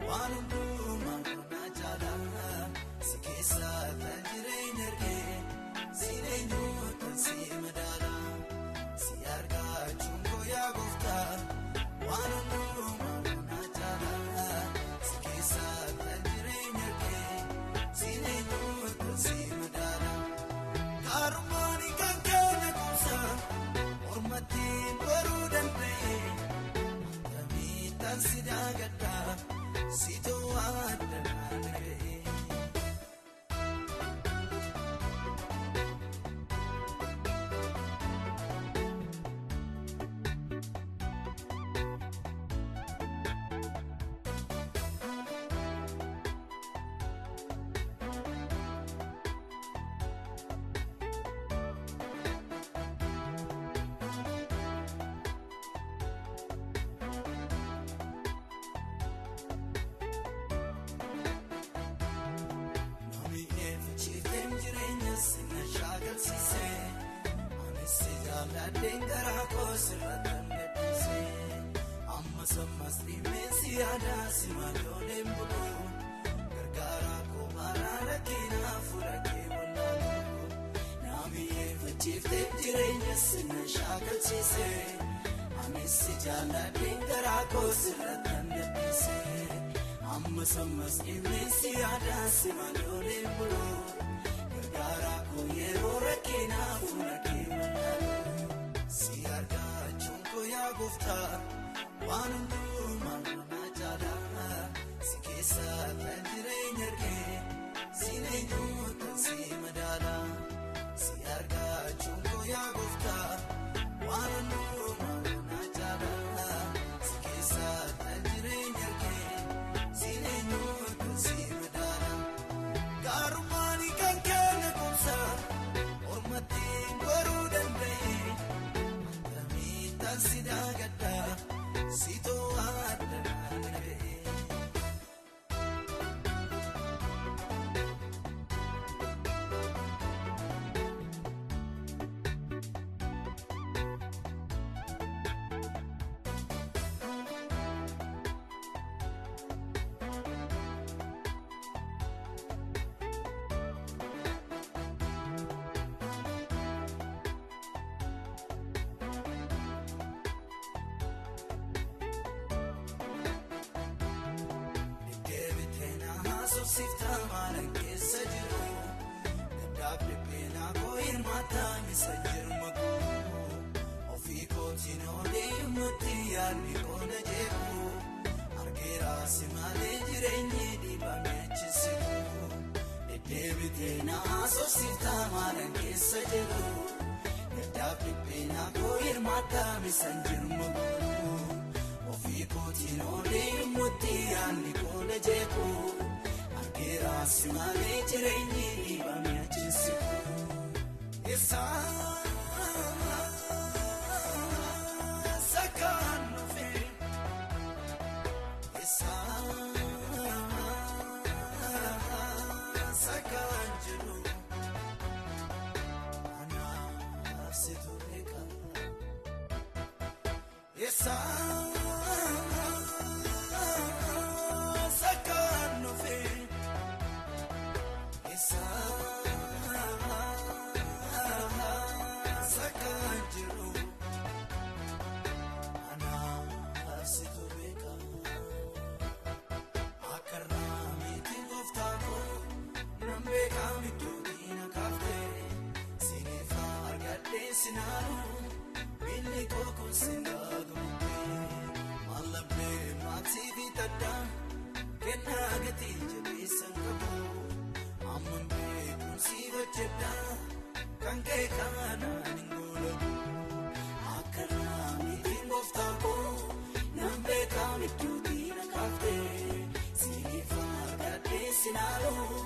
waan hundumaa koonaa jaalaa si keessaa kan jireenya argee siin eenyuutan si madaalaa si argachuun koo yaa gooftaa waan hundumaa koonaa jaalaa si keessaa kan jireenya argee siin eenyuutan si madaalaa gaarummaanii kan keenya kuusaa mormattiin baruu danda'e akkamiittan si daagaddaa si too'adda naanna'e. Dengaraa koosirratan gadhiisee ammas ammas dhimmeessi yaadaa si malooleen buluu gargaaraa koo maaraa rakkinaa fuudhakee wallaaluu naamiyyeeffachiifteef jireenya sinna shaakalchiisee anis si jaalladheen garaa koosirratan gadhiisee ammas ammas dhimmeessi yaadaa si malooleen buluu gargaaraa koo yeroo rakkinaa fuudhakee wallaaluu. Si argachuun koo yaa gooftaa waan hundumaa koonaa jaalaa si keessaa kan jireenya argee siin eenyuutan si madaalaa si argachuun koo yaa gooftaa waan hundumaa koonaa jaalaa si keessaa kan jireenya argee siin eenyuutan si madaalaa gaarummaanii kan keenya kuusaa mormattiin baruu danda'e. Si daagaddaa si too'adda naanna'e. Siftaa maalaan keessa jiru gaddaaf dhibbeenaa koo hirmaataa misa jirma koo ofii kootiin oolee yommutti yaadni koona jeeku argeeraa si maalee jireenyi dhiibame achisiku deddeebitee na haasofsiiftaa maalaan keessa jiru gaddaaf dhibbeenaa koo hirmaataa misa jirma koo ofii kootiin oolee yommutti yaadni koona jeeku. Eraasi malee jireenyi dhiibame achisiku eessa kan dhufe eessa kan jiru anaaf situ beeka eessa kan dhufe. Sakaan jiru anaaf situ beeka akarraa miitiin gooftaa koo nan beekaa midduutii na kaaftee sineefaa argadhee sinaaluu miilli koo kun sinaa gamuutee mallabbee maatii bitaddaa kennaa gatii jabeessan qabu. Amman beekuun si hojjedhaa kan kee kanaan hin goolabu akkanaa miitiin gooftaa koo nan beekaa midduutii na kaaftee sineefaa argadhee sinaaluu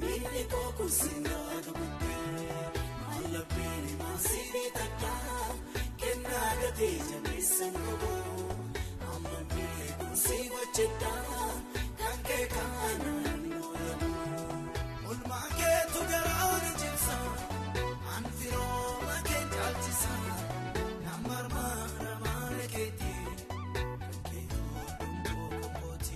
miilli koo kun sinaa gamuutee mallabbeen maasii bitadhaa kennaa gatii jabeessan qabu amman beekuun si hojjedhaa kan kee kanaan. Ulmaa keetu garaa ni jibsa anfirooma kee caalchisa nammarmaa namaana keetii kan keetuu dhumtuu kokooti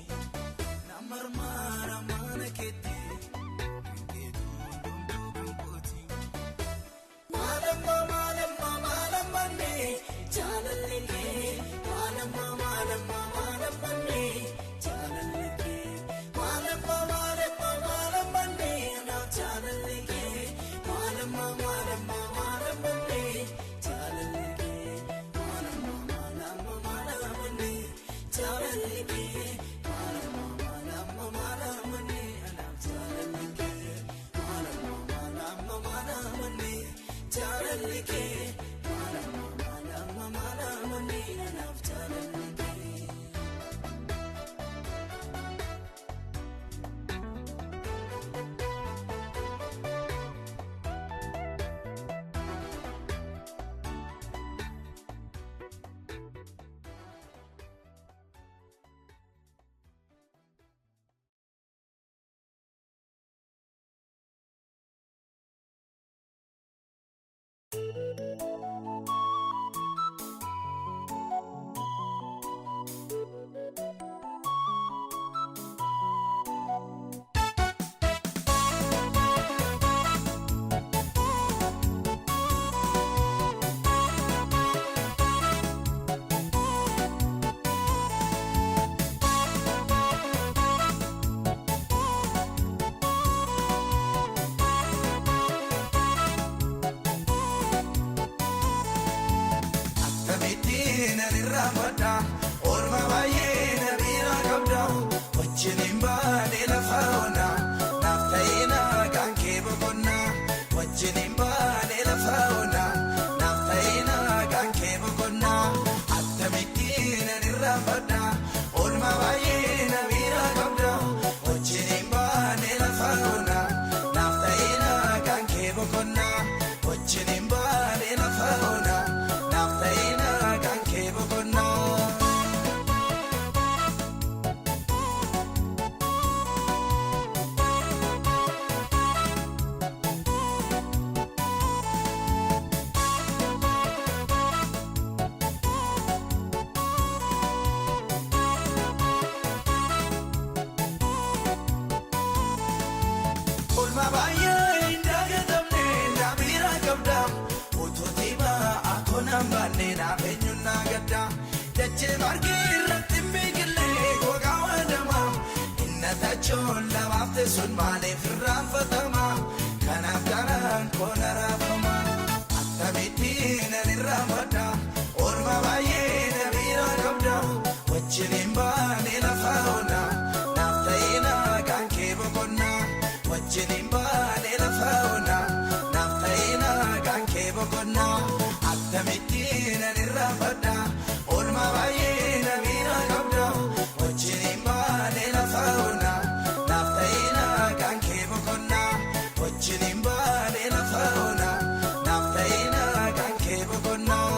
nirraanfadha oolmaa baay'ee na bira qabda wajjiniin baanee lafa onaa naaf ta'ee nagaan kee boqonnaa wajjiniin baanee lafa onaa naaf ta'ee nagaan kee boqonnaa akkamittiin nirraanfadha oolmaa baay'ee na bira qabda wajjiniin baanee lafa onaa naaf ta'ee nagaan kee boqonnaa wajjiniin baanee lafa onaa naaf ta'ee nagaan kee boqonnaa. Oolmaa baay'ee hin dagatamne na bira qabda utuutii ba'a konaan baannee naaf eenyuun na gadda dachee margi irratti hin biqillee gogaa waadama inna tachoon lamaaf teessuun maaliif irraanfatama kanaaf garaan koona raafama akkamittiin ani irraanfadha oolmaa baay'ee na bira qabda wajjiniin baanee lafa onaa naaf ta'ee nagaan kee boqonnaa wajjiniin baanee lafa onaa naaf ta'ee nagaan kee boqonnaa akkamittiin ani irraanfadha oolmaa baay'ee na bira qabda wajjiniin baanee lafa onaa naaf ta'ee nagaan kee boqonnaa wajjiniin baanee lafa onaa naaf ta'ee nagaan kee boqonnaa.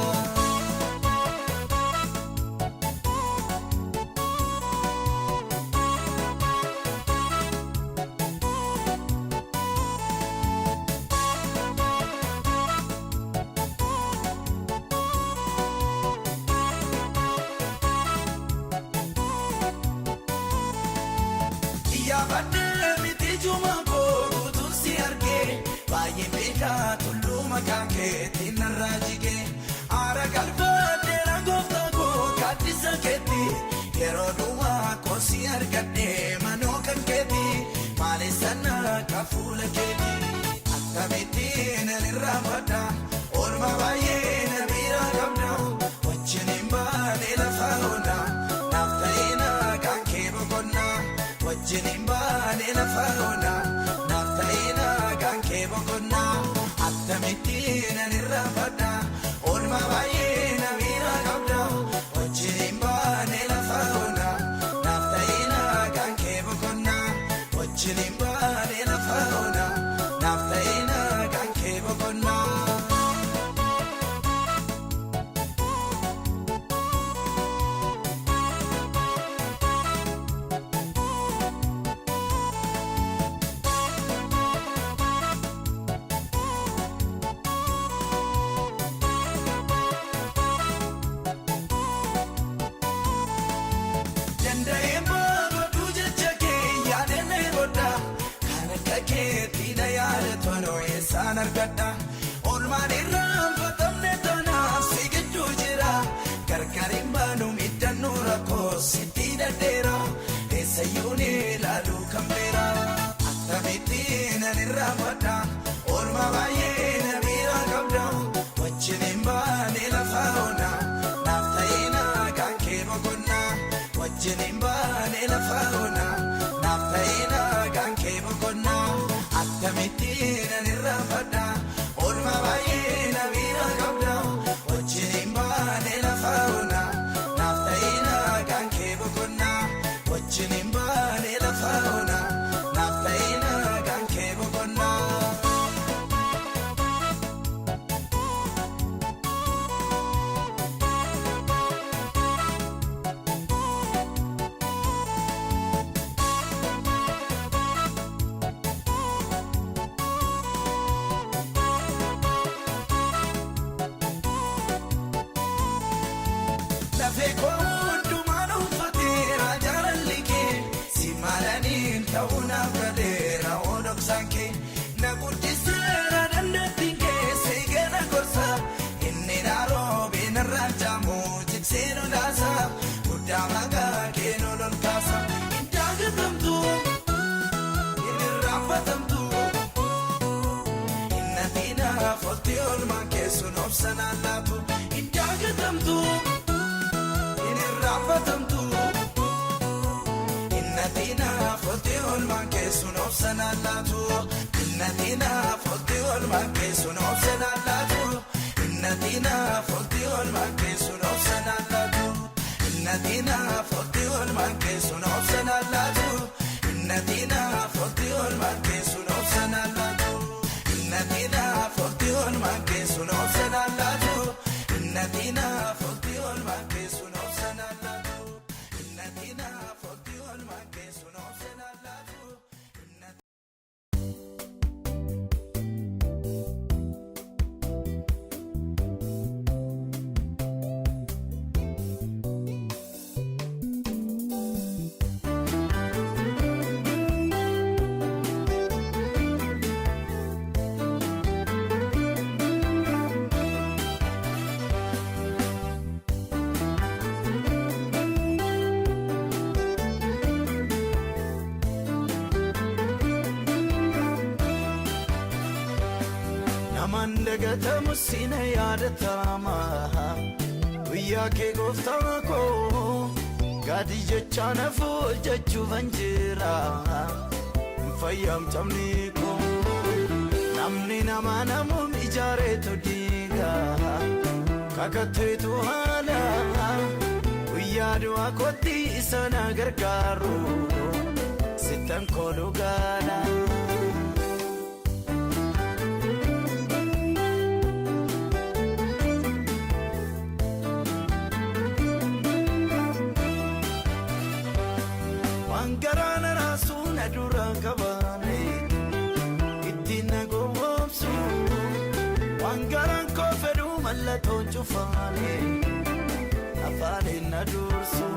Yaabadde miti juma kootu si argee baay'ee beekaa tulluu maqaan keetiin narraa jigee aara galfadhe rangooftaa koo gaaddisa keetti yeroo dhumaa koo si argadhee manoo kan keetti maaleessana ka fuula keetti akkamittiin ani irraanfadha oolmaa baay'ee na bira qabda wajjiniin baanee lafa onaa naaf ta'ee nagaan kee boqonnaa wajjiniin baanee lafa onaa naaf ta'ee nagaan kee boqonnaa akkamittiin ani irraanfadha oolmaa baay'ee na bira qabda wajjiniin baanee lafa onaa naaf ta'ee nagaan kee boqonnaa wajjiniin baanee lafa onaa naaf ta'ee nagaan kee boqonnaa. Danda'een boqotuu jecha kee yaadannee godha kan akka keetti na yaadatu eessaan argadha oolmaan irraanfatamne tanaaf si gidduu jira gargar hin baanu miidhannoo rakkoo sitti dhadheera eessayyuu ni ilaaluu kan beera akkamittiin ani irraanfadha oolmaa baay'ee na bira qabda wajjiniin baanee lafa onaa naaf ta'ee nagaan kee boqonnaa wajjiniin baanee lafa onaa naaf ta'ee nagaan kee boqonnaa akkamittiin ani irraanfadha oolmaa baay'ee na bira qabda wajjiniin baanee lafa onaa naaf ta'ee nagaan kee boqonnaa wajjiniin baanee lafa onaa naaf ta'ee nagaan kee boqonnaa. Lafee koo hundumaan uffateera jaalalli kee si maalaniin ta'uu naaf gadeera odoksaan kee na guddiseera dandeettiin kee seegana gorsa inni dhaaroobii narraan jaamu jiksee lolaasa guddaa maqaa kee nolol kaasa hin daagatamtu hin irraanfatamtu hin nafiidhaaf olti oolmaan keessuun obsanaan laatu hin daagatamtu. Innatina fotti olman keessun obsanallatu. Innatina fotti olman keessun obsanallatu. Innatina fotti olman keessun obsanallatu. Innatina fotti olman keessun obsanallatu. Innatina fotti olman keessun obsanallatu. Innatina fotti olman keessun obsanallatu. Innatina fotti olman keessun obsanallatu. Innatina fotti olman keessun obsanallatu. Mandagata sina yadatama guyyaa kee gooftaa koo gadi jechana fuul jechuufan jira fayyamtamni koo namni nama namuun ijaareetu diiga kakatteetu haala guyyaa du'aa kootti isa na gargaaru sittan kooluu gaala. Garana rasuna dura kabane itina gomsu wangaran ko fedu mallato chufane afane na dursu